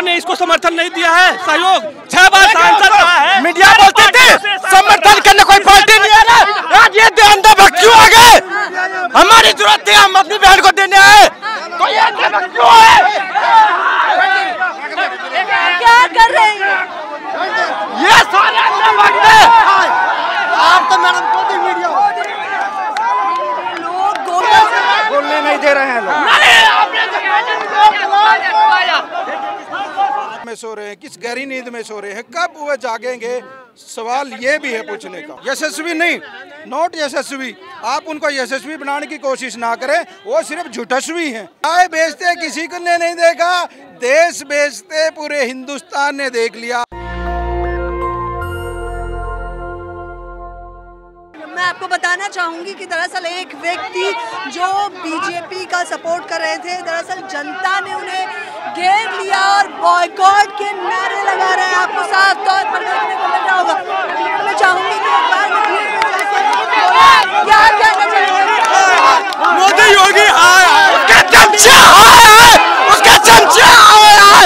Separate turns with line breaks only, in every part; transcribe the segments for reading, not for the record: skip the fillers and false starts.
ने इसको समर्थन नहीं दिया है, सहयोग 6 बार सांसद रहा है।
मीडिया बोलते थे समर्थन करने कोई पार्टी नहीं है ना, आज ये अंधभक्त क्यों आ गए? हमारी जरूरत थी, हम अपनी बहन को देने आए, तो ये अंधभक्त क्यों है?
क्या कर रहे हैं
ये सारे अंधभक्त हैं। आप तो मैडम को दी मीडिया
लोग
बोलने नहीं दे रहे हैं लोग।
में सो रहे हैं, किस गहरी नींद में सो रहे हैं, कब वह जागेंगे? सवाल ये भी है पूछने का। यशस्वी नहीं, नॉट यशस्वी, आप उनको यशस्वी बनाने की कोशिश ना करें, वो सिर्फ झूठस्वी हैं। चाय बेचते किसी को ने नहीं देखा, देश बेचते पूरे हिंदुस्तान ने देख लिया।
मैं आपको बताना चाहूंगी कि दरअसल एक व्यक्ति जो बीजेपी का सपोर्ट कर रहे थे, दरअसल जनता ने उन्हें घेर लिया और बॉयकॉट के नारे लगा रहे हैं। आपको साफ तौर पर देखने को मिल रहा होगा। मैं चाहूंगी कि एक बार क्या कहना चाहिए
मोदी योगी आए, उसके चमचे आए, उसके चमचे आए,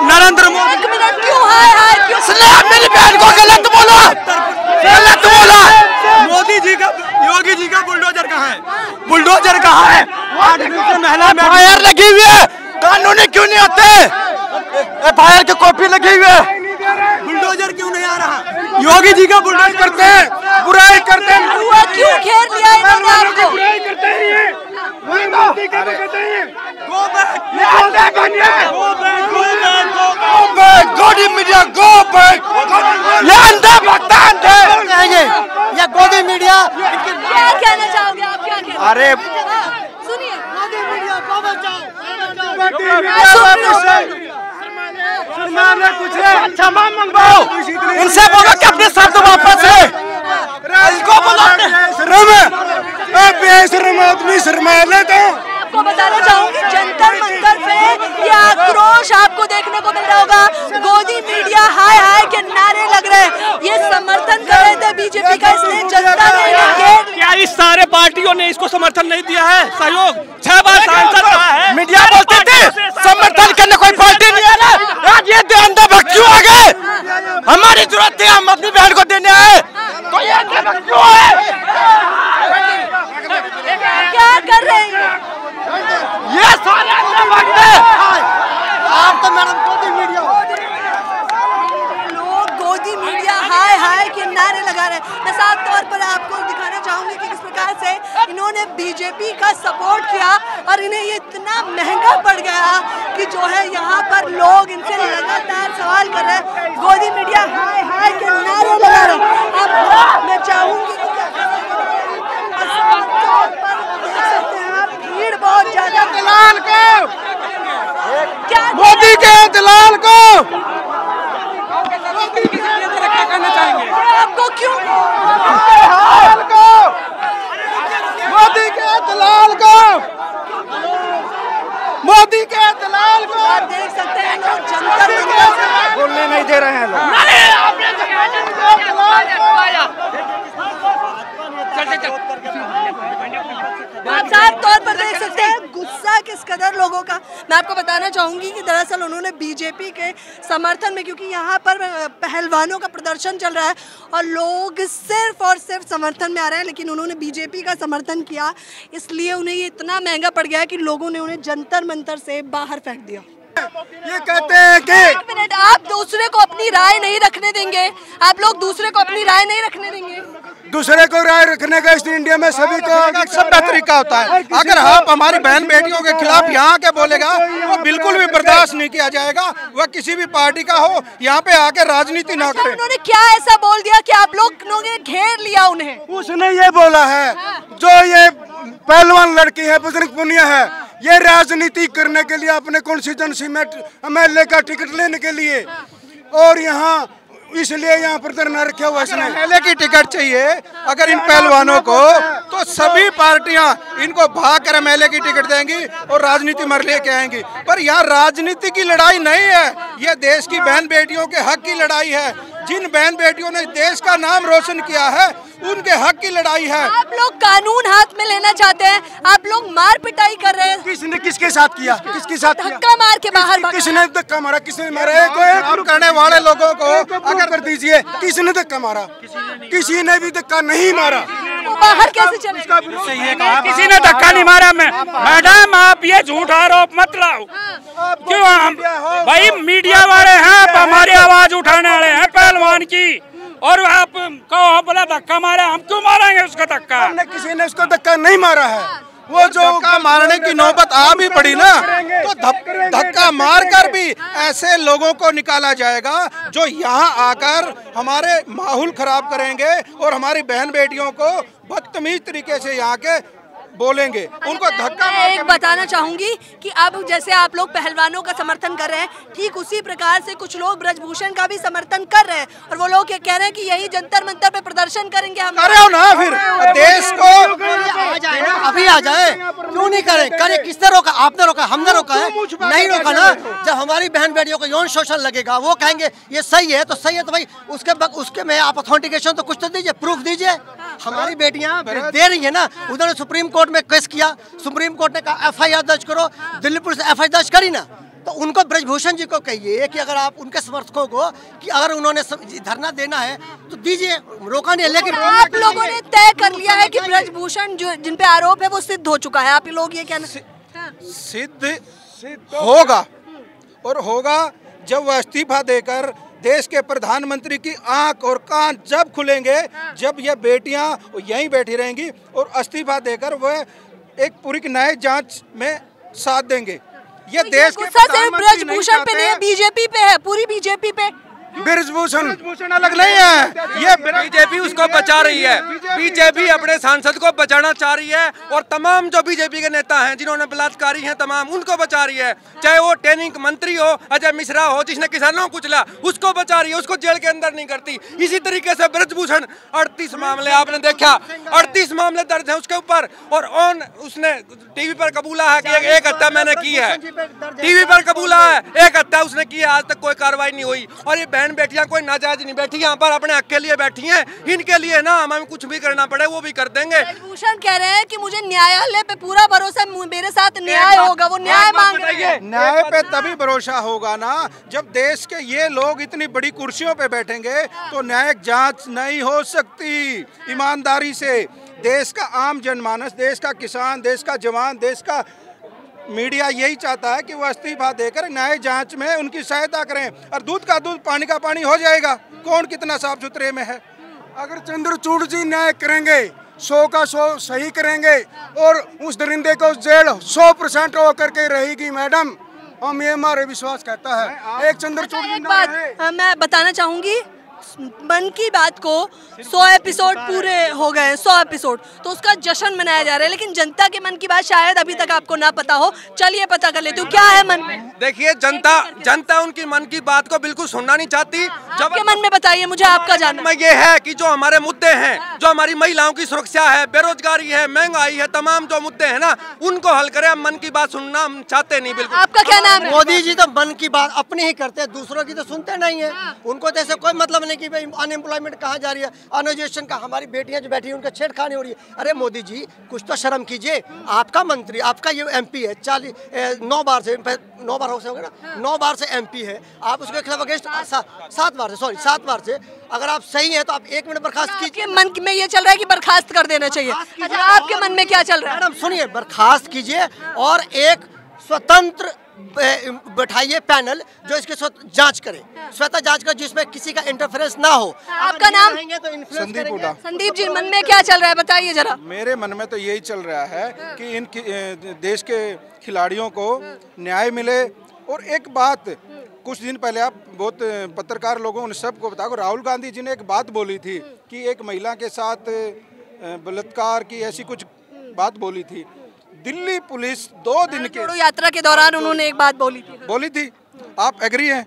नरेंद्र मोदी।
एक मिनट क्यों हाय क्यों?
मेरी बहन को गलत बोला, गलत बोला।
मोदी जी का, योगी जी का बुलडोजर कहाँ है?
बुलडोजर कहाँ है? फायर लगी हुई है, कानूनी क्यों नहीं आते? फायर की कॉपी लगी हुई है,
बुलडोजर क्यों नहीं आ रहा?
योगी जी का बुलडोजर करते हैं, बुराई करते हैं।
क्यों घेर लिया इन्होंने आपको?
गोदी मीडिया गो बैक, ये अंधे भक्तान थे ये गोदी मीडिया।
क्या कहना चाहोगे आप? क्या कहना?
अरे
सुनिए, गोदी मीडिया को बचाओ।
कुछ क्षमा मांगो, इनसे बोलो कि अपने शब्द वापस है। इसको बोलो बेशर्म आदमी शर्मा लेते।
आपको बताना चाहूंगी जंतर मंतर पे ये आक्रोश आपको देखने को मिल रहा होगा। गोदी मीडिया हाय हाय के नारे लग रहे हैं, ये समर्थन कर रहे थे बीजेपी का, इसलिए जनता ने
क्या इस सारे पार्टियों ने इसको समर्थन नहीं दिया है, सहयोग 6 बार सांसद रहा है।
मीडिया बोलते थे समर्थन करने कोई पार्टी नहीं है ना, आज ये अंधभक्त क्यों आ गए? हमारी जरूरत थी, हम अपनी बहन को देने आए, तो ये अंधभक्त क्यों है?
क्या कर रहे हैं
ये सारे अंधभक्त हैं। आप तो मैडम को दी मीडिया
लोग गोदी मीडिया हाय हाय के नारे लगा रहे हैं। मैं साफ तौर पर आपको दिखाना चाहूंगी कि किस प्रकार से इन्होंने बीजेपी का सपोर्ट किया और इन्हें ये इतना महंगा पड़ गया कि जो है यहाँ पर लोग इनसे लगातार सवाल कर रहे हैं। गोदी मीडिया हाय हाय के नारे लगा रहे हैं। अब मैं चाहूंगी कि देख सकते हैं आप, भीड़ बहुत ज्यादा।
दलाल को,
क्या
मोदी के दलाल को
करना चाहेंगे
आपको क्यों?
मोदी के दलाल को, मोदी के दलाल को
आप देख सकते हैं लोग जंतर मंतर से
बोलने नहीं दे रहे हैं लोग।
आप साफ तौर पर देख सकते हैं गुस्सा किस कदर लोगों का। मैं आपको बताना चाहूंगी कि दरअसल उन्होंने बीजेपी के समर्थन में, क्योंकि यहाँ पर पहलवानों का प्रदर्शन चल रहा है और लोग सिर्फ और सिर्फ समर्थन में आ रहे हैं, लेकिन उन्होंने बीजेपी का समर्थन किया, इसलिए उन्हें ये इतना महंगा पड़ गया कि लोगों ने उन्हें जंतर मंतर से बाहर फेंक दिया।
ये कहते हैं कि
एक मिनट, आप दूसरे को अपनी राय नहीं रखने देंगे? आप लोग दूसरे को अपनी राय नहीं रखने देंगे?
दूसरे को राय रखने का इस इंडिया में सभी को
सभ्य तरीका होता है। अगर आप हमारी बहन बेटियों के खिलाफ यहाँ के बोलेगा, वो बिल्कुल भी बर्दाश्त नहीं किया जाएगा। वह किसी भी पार्टी का हो, यहाँ पे आके राजनीति ना करे।
उन्होंने क्या ऐसा बोल दिया कि आप लोगों ने घेर लिया उन्हें?
उसने ये बोला है, जो ये पहलवान लड़की है, बुजुर्ग पुनिया है, ये राजनीति करने के लिए अपने कॉन्स्टिट्यूएंसी में MLA का टिकट लेने के लिए, और यहाँ इसलिए यहाँ पर धरना रखा हुआ इसने।
MLA की टिकट चाहिए अगर इन पहलवानों को, तो सभी पार्टियां इनको भाग कर MLA की टिकट देंगी और राजनीति मर लेके आएंगी। पर यहाँ राजनीति की लड़ाई नहीं है, ये देश की बहन बेटियों के हक की लड़ाई है। जिन बहन बेटियों ने देश का नाम रोशन किया है उनके हक की लड़ाई है।
आप लोग कानून हाथ में लेना चाहते हैं, आप लोग मार पिटाई कर रहे हैं।
किसने किसके साथ किया? किसके साथ किया?
धक्का मार के बाहर भागा।
किसने धक्का मारा? किसने मारा? एक करने वाले लोगों को अगर कर दीजिए, किसने धक्का मारा? किसी ने भी धक्का नहीं मारा।
वो बाहर कैसे चले?
किसी ने धक्का नहीं मारा। मैडम आप ये झूठ आरोप मत लाओ। क्यों हम भाई मीडिया वाले हैं, आप हमारी आवाज उठाने वाले हैं पहलवान की, और आप कहो बोला धक्का मारा, हम क्यों मारेंगे उसका धक्का?
किसी ने उसको धक्का नहीं मारा है। वो जो
धक्का मारने की नौबत आ भी पड़ी ना, तो धक्का मारकर भी ऐसे लोगों को निकाला जाएगा जो यहाँ आकर हमारे माहौल खराब करेंगे और हमारी बहन बेटियों को बदतमीज तरीके से यहाँ के बोलेंगे। उनको धक्का
मैं एक बताना चाहूंगी कि अब जैसे आप लोग पहलवानों का समर्थन कर रहे हैं, ठीक उसी प्रकार से कुछ लोग ब्रजभूषण का भी समर्थन कर रहे हैं, और वो लोग ये कह रहे हैं कि यही जंतर मंतर पे प्रदर्शन करेंगे। हम
करे हो ना, फिर देश को
अभी आ जाए, क्यों नहीं करे? करे किसने रोका? आपने रोका, हमने रोका है? नहीं रोका ना। जब हमारी बहन बेटियों को यौन शोषण लगेगा, वो कहेंगे ये सही है तो सही है, तो भाई उसके में आप ऑथेंटिकेशन तो कुछ तो दीजिए, प्रूफ दीजिए। हमारी बेटियां दे रही है ना। उन्होंने सुप्रीम कोर्ट में केस किया, सुप्रीम कोर्ट ने कहा एफआईआर दर्ज करो, दिल्ली पुलिस ने एफआईआर दर्ज करी ना। तो उनको ब्रजभूषण जी को कहिए कि अगर आप उनके समर्थकों को कि अगर उन्होंने धरना देना है तो दीजिए, रोका नहीं। लेकिन
आप लोगों ने तय कर लिया है कि ब्रजभूषण जो जिन पे आरोप है वो सिद्ध हो चुका है, आप लोग ये कहना?
सिद्ध होगा, और होगा जब वह इस्तीफा देकर देश के प्रधानमंत्री की आंख और कान जब खुलेंगे, जब ये बेटियां यहीं बैठी रहेंगी और इस्तीफा देकर वह एक पूरी न्याय जांच में साथ देंगे। ये
तो
देश के
ब्रजभूषण पे नहीं है, बीजेपी पे है, पूरी बीजेपी पे।
ब्रजभूषण अलग नहीं है, ये
बीजेपी उसको बचा रही है। बीजेपी अपने सांसद को बचाना चाह रही है, और तमाम जो बीजेपी के नेता हैं जिन्होंने बलात्कारी हैं तमाम, उनको बचा रही है। चाहे वो ट्रेनिंग मंत्री हो, अजय मिश्रा हो जिसने किसानों को कुचला, उसको बचा रही है, उसको जेल के अंदर नहीं करती। इसी तरीके से ब्रजभूषण 38 मामले आपने देखा, 38 मामले दर्ज हैं उसके ऊपर, और उसने टीवी पर कबूला है कि एक हत्या मैंने की है, टीवी पर कबूला है एक हत्या उसने की है, आज तक कोई कार्रवाई नहीं हुई। और ये बहन बेटियां कोई नाजायज नहीं बैठी यहाँ पर, अपने हक के लिए बैठी हैं। इनके लिए ना हमें कुछ भी करना पड़े वो भी कर देंगे।
ब्रजभूषण कह रहे हैं कि मुझे न्यायालय पे पूरा भरोसा, मेरे साथ न्याय होगा, वो न्याय मांग रहे हैं।
न्याय पे तभी भरोसा होगा ना जब देश के ये लोग इतनी बड़ी कुर्सियों पे बैठेंगे, तो न्यायिक जांच नहीं हो सकती ईमानदारी से। देश का आम जनमानस, देश का किसान, देश का जवान, देश का मीडिया यही चाहता है कि वो इस्तीफा देकर न्याय जांच में उनकी सहायता करें, और दूध का दूध पानी का पानी हो जाएगा। कौन कितना साफ सुथरे में है?
अगर चंद्रचूड़ जी न्याय करेंगे, 100 का 100 सही करेंगे, और उस दरिंदे को जेल 100% होकर के रहेगी मैडम, हम ये हमारे विश्वास कहता है। एक चंद्रचूड़ जी
बात मैं बताना चाहूंगी, मन की बात को 100 एपिसोड पूरे हो गए, 100 एपिसोड, तो उसका जश्न मनाया जा रहा है, लेकिन जनता के मन की बात शायद अभी तक आपको ना पता हो। चलिए पता कर लेते हो क्या है मन में।
देखिए जनता उनकी मन की बात को बिल्कुल सुनना नहीं चाहती।
आपके मन में बताइए, मुझे आपका जानना
है। ये है कि जो हमारे मुद्दे हैं, जो हमारी महिलाओं की सुरक्षा है, बेरोजगारी है, महंगाई है, तमाम जो मुद्दे हैं ना, उनको हल करें। मन की बात सुनना हम चाहते नहीं बिल्कुल।
आपका क्या नाम है?
मोदी जी तो मन की बात अपनी ही करते हैं, दूसरों की तो सुनते नहीं है। उनको तो ऐसे कोई मतलब नहीं कि भाई अनएम्प्लॉयमेंट कहाँ जा रही है, अनएजुकेशन का, हमारी बेटियां जो बैठी हैं उनका छेड़खानी हो रही है। अरे मोदी जी कुछ तो शर्म कीजिए। आपका मंत्री, आपका ये MP है, 9 बार से 9 बार हो गया ना, 9 बार से MP है, आप उसके खिलाफ अगेंस्ट 7 बार से अगर आप सही हैं तो आप 1 मिनट बर्खास्त कीजिए।
मन में ये चल रहा है कि बर्खास्त कर देना चाहिए। अच्छा, आपके मन में क्या चल रहा है?
मैडम सुनिए, बर्खास्त कीजिए और एक स्वतंत्र बैठाइए पैनल जो इसकी जांच करे, स्वतः जांच करे, जिसमें किसी का इंटरफेरेंस ना हो।
आपका नाम?
संदीप हुड्डा।
संदीप जी, मन में क्या चल रहा है बताइए जरा।
मेरे मन में तो यही चल रहा है कि इन देश के खिलाड़ियों को न्याय मिले। और एक बात, कुछ दिन पहले आप बहुत पत्रकार लोगों ने सबको बताया, राहुल गांधी जी ने एक बात बोली थी कि एक महिला के साथ बलात्कार की ऐसी कुछ बात बोली थी। दिल्ली पुलिस 2 दिन के
यात्रा के दौरान उन्होंने एक बात बोली थी।
आप एग्री हैं?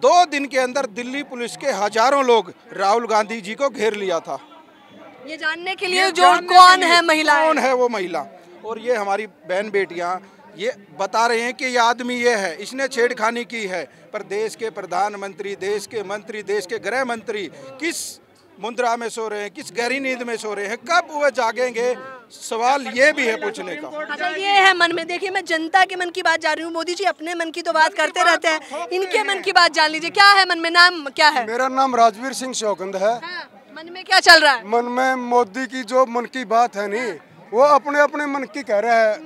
2 दिन के अंदर दिल्ली पुलिस के हजारों लोग राहुल गांधी जी को घेर लिया था,
ये जानने के लिए जो कौन है महिला,
कौन है वो महिला। और ये हमारी बहन बेटियां ये बता रहे हैं कि ये आदमी ये है, इसने छेड़खानी की है, पर देश के प्रधानमंत्री, देश के मंत्री, देश के गृह मंत्री किस मुद्रा में सो रहे हैं, किस गहरी नींद में सो रहे हैं, कब वह जागेंगे? सवाल ये भी है पूछने का।
अच्छा, ये है मन में। देखिए, मैं जनता के मन की बात जा रही हूँ। मोदी जी अपने मन की तो बात करते रहते हैं, इनके मन की बात जान लीजिए। क्या है मन में? नाम क्या है?
मेरा नाम राजवीर सिंह शौकंद है।
हाँ, मन में क्या चल रहा है?
मन में मोदी की जो मन की बात है नहीं, वो अपने अपने मन की कह रहा है।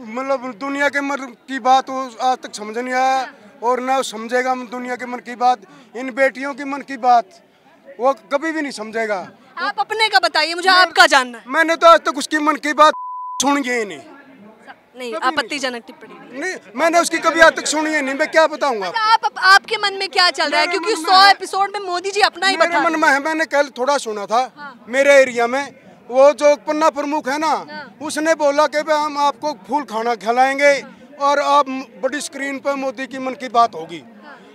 मतलब दुनिया के मन की बात वो आज तक समझ नहीं आया और ना समझेगा दुनिया के मन की बात। इन बेटियों की मन की बात वो कभी भी नहीं समझेगा।
आप अपने का बताइए, मुझे आपका जानना है।
मैंने तो आज तक उसकी मन की बात सुनी ही
नहीं, आपत्तिजनक टिप्पणी
नहीं, मैंने उसकी कभी आज तक सुनी ही नहीं। मैं क्या बताऊंगा
आपके मन में क्या चल रहा है? क्योंकि 100 एपिसोड में मोदी जी अपना ही बता।
मन में है, मैंने कल थोड़ा सुना था। मेरे एरिया में वो जो पन्ना प्रमुख है ना, उसने बोला कि हम आपको फूल खाना खिलाएंगे और आप बड़ी स्क्रीन पर मोदी की मन की बात होगी।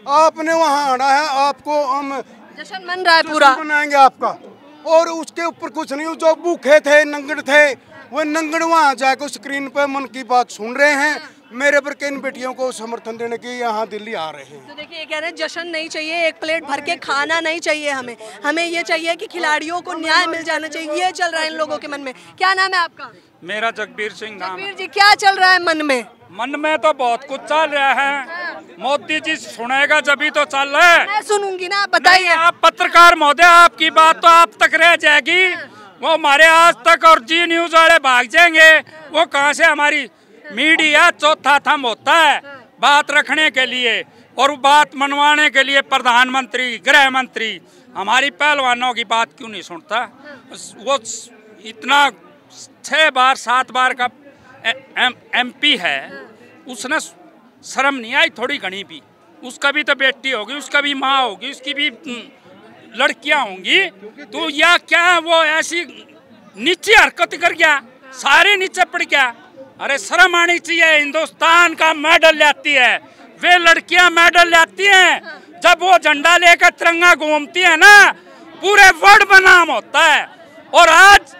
आपने वहाँ आना है, आपको हम
जश्न मन रहा है पूरा
बनाएंगे आपका, और उसके ऊपर कुछ नहीं। जो भूखे थे, नंगड़ थे, वो नंगड़ वहाँ जाकर स्क्रीन पर मन की बात सुन रहे हैं। मेरे पर किन बेटियों को समर्थन देने के यहाँ दिल्ली आ रहे हैं।
तो देखिए, ये कह रहे हैं जश्न नहीं चाहिए, एक प्लेट भर के खाना नहीं चाहिए हमें ये चाहिए कि खिलाड़ियों को न्याय मिल जाना चाहिए। ये चल रहा है इन लोगों के मन में। क्या नाम है आपका?
मेरा जगबीर सिंह नाम है।
जगबीर जी, क्या चल रहा है मन में?
मन में तो बहुत कुछ चल रहा है। मोदी जी सुनेगा जभी तो चल रहा है।
मैं सुनूंगी ना, आप बताइए।
आप पत्रकार महोदय, आपकी बात तो आप तक रह जाएगी। वो हमारे आज तक और जी न्यूज वाले भाग जाएंगे। वो कहाँ से? हमारी मीडिया चौथा थंब होता है बात रखने के लिए और बात मनवाने के लिए। प्रधानमंत्री, गृह मंत्री हमारी पहलवानों की बात क्यों नहीं सुनता? वो इतना 6 बार 7 बार का MP है, उसने शर्म नहीं आई थोड़ी घनी भी? उसका भी तो बेटी होगी, उसका भी माँ होगी, उसकी भी लड़कियां होंगी। तो या क्या वो ऐसी नीचे हरकत कर गया, सारे नीचे पड़ गया? अरे शर्म आनी चाहिए। हिंदुस्तान का मेडल लाती है, वे लड़कियां मेडल लाती हैं जब वो झंडा लेकर तिरंगा घूमती है ना, पूरे वर्ल्ड में नाम होता है। और आज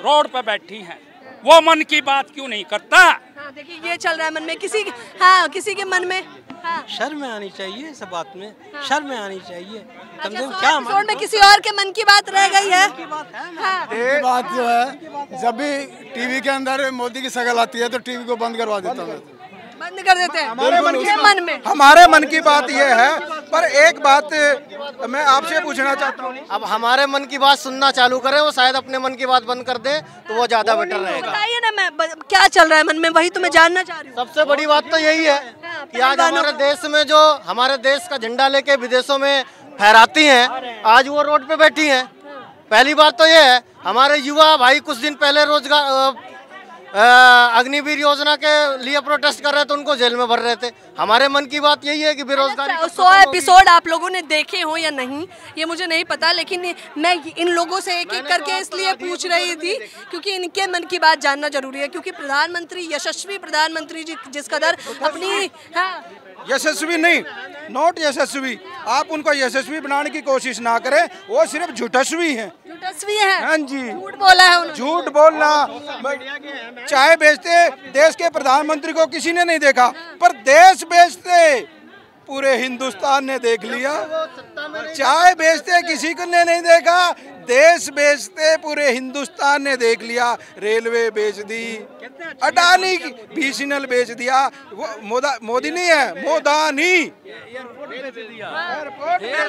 रोड पे बैठी हैं, वो मन की बात क्यों नहीं करता?
हाँ, देखिए, ये चल रहा है मन में किसी के। हाँ, किसी के मन में
शर्म आनी चाहिए। सब बात में शर्म आनी चाहिए। कम से कम
क्या एपिसोड में किसी और के मन की बात रह गई है?
एक बात जो है, जब भी टीवी के अंदर मोदी की शक्ल आती है तो टीवी को बंद करवा देता हूँ,
बंद कर देते हैं।
हमारे
मन में
हमारे मन की बात ये है। पर एक बात मैं आपसे पूछना चाहता हूँ,
अब हमारे मन की बात सुनना चालू करें, वो शायद अपने मन की बात बंद कर दे तो वो ज्यादा बेटर रहेगा।
बताइए ना, मैं क्या चल रहा है मन में, वही तो मैं जानना चाह रही हूँ।
सबसे बड़ी बात तो यही है कि आज हमारे देश में जो हमारे देश का झंडा लेके विदेशों में फहराती हैं, आज वो रोड पे बैठी हैं। पहली बात तो ये है, हमारे युवा भाई कुछ दिन पहले रोजगार अग्निवीर योजना के लिए प्रोटेस्ट कर रहे थे, उनको जेल में भर रहे थे। हमारे मन की बात यही है कि बेरोजगारी।
100 एपिसोड आप लोगों ने देखे हो या नहीं ये मुझे नहीं पता, लेकिन मैं इन लोगों से एक एक करके इसलिए पूछ रही थी क्योंकि इनके मन की बात जानना जरूरी है। क्योंकि प्रधानमंत्री, यशस्वी प्रधानमंत्री जी जिस कदर अपनी
यशस्वी नहीं, नॉट यशस्वी, आप उनको यशस्वी बनाने की कोशिश ना करें, वो सिर्फ झूठस्वी हैं।
झूठस्वी है।
हाँ जी,
झूठ बोला है उन्होंने।
झूठ बोलना। चाय बेचते देश के प्रधानमंत्री को किसी ने नहीं देखा, पर देश बेचते पूरे हिंदुस्तान ने देख लिया। चाय बेचते किसी को ने नहीं देखा, देश बेचते पूरे हिंदुस्तान ने देख लिया। रेलवे बेच दी, अडानी की BSNL बेच दिया। वो मोदी नहीं है, मोदानी।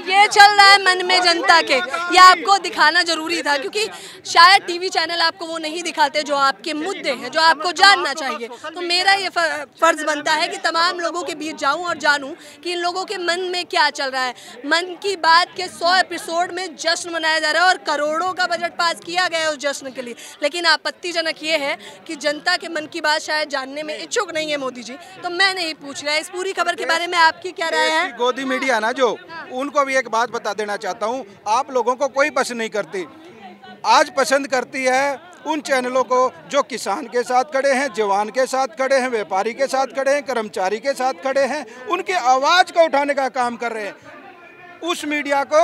ये चल रहा है मन में जनता के, ये आपको दिखाना जरूरी था क्योंकि शायद टीवी चैनल आपको वो नहीं दिखाते जो आपके मुद्दे हैं, जो आपको जानना चाहिए। तो मेरा ये फर्ज बनता है कि तमाम लोगों के बीच जाऊं और जानूं कि इन लोगों के मन में क्या चल रहा है। मन की बात के 100 एपिसोड में जश्न मनाया जा रहा है और करोड़ों का बजट पास किया गया है उस जश्न के लिए, लेकिन आपत्तिजनक ये है कि जनता के मन की बात शायद जानने में इच्छुक नहीं है मोदी जी। तो मैं नहीं पूछ रहा, इस पूरी खबर के बारे में आपकी क्या राय है?
गोदी मीडिया ना, जो उनको भी एक बात बता देना चाहता हूँ, आप लोगों को कोई पसंद नहीं करती, आज पसंद करती है उन चैनलों को जो किसान के साथ खड़े हैं, जवान के साथ खड़े हैं, व्यापारी के साथ खड़े हैं, कर्मचारी के साथ खड़े हैं, उनकी आवाज़ को उठाने का काम कर रहे हैं। उस मीडिया को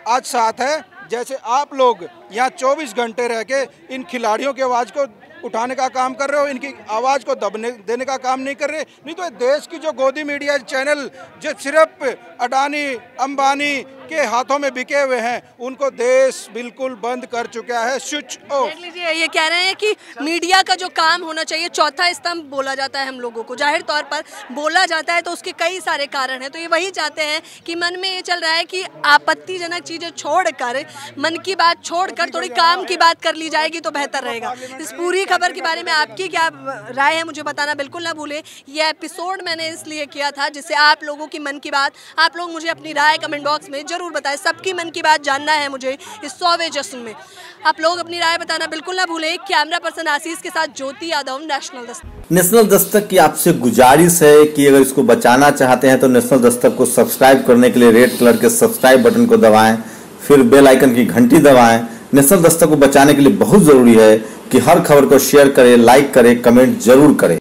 आज साथ है। जैसे आप लोग यहाँ 24 घंटे रह के इन खिलाड़ियों की आवाज़ को उठाने का काम कर रहे हो, इनकी आवाज़ को दबने देने का काम नहीं कर रहे। नहीं तो देश की जो गोदी मीडिया चैनल जो सिर्फ अडानी अंबानी के हाथों में बिके हुए हैं, उनको देश बिल्कुल बंद कर चुका है। Switch off.
देख लीजिए, ये कह रहे हैं कि मीडिया का जो काम होना चाहिए, चौथा स्तंभ बोला जाता है हम लोगों को, जाहिर तौर पर बोला जाता है तो उसके कई सारे कारण हैं। तो ये वही चाहते हैं कि मन में ये चल रहा है कि आपत्तिजनक चीज़ें छोड़कर, मन की बात छोड़कर थोड़ी काम की बात कर ली जाएगी तो बेहतर रहेगा। इस पूरी खबर के बारे में आपकी क्या राय है मुझे बताना बिल्कुल ना भूलें। ये एपिसोड मैंने इसलिए किया था जिससे आप लोगों की मन की बात, आप लोग मुझे अपनी राय कमेंट बॉक्स में जरूर बताएं। सबकी मन की बात जानना है मुझे इस 100वें जश्न में। आप लोग अपनी राय बताना बिल्कुल ना भूलें। कैमरा पर्सन आशीष के साथ ज्योति यादव, नेशनल दस्तक।
नेशनल दस्तक की आपसे गुजारिश है कि अगर इसको बचाना चाहते हैं तो नेशनल दस्तक को सब्सक्राइब करने के लिए रेड कलर के सब्सक्राइब बटन को दबाएं, फिर बेल आइकन की घंटी दबाएं। नेशनल दस्तक को बचाने के लिए बहुत जरूरी है कि हर खबर को शेयर करें, लाइक करें, कमेंट जरूर करें।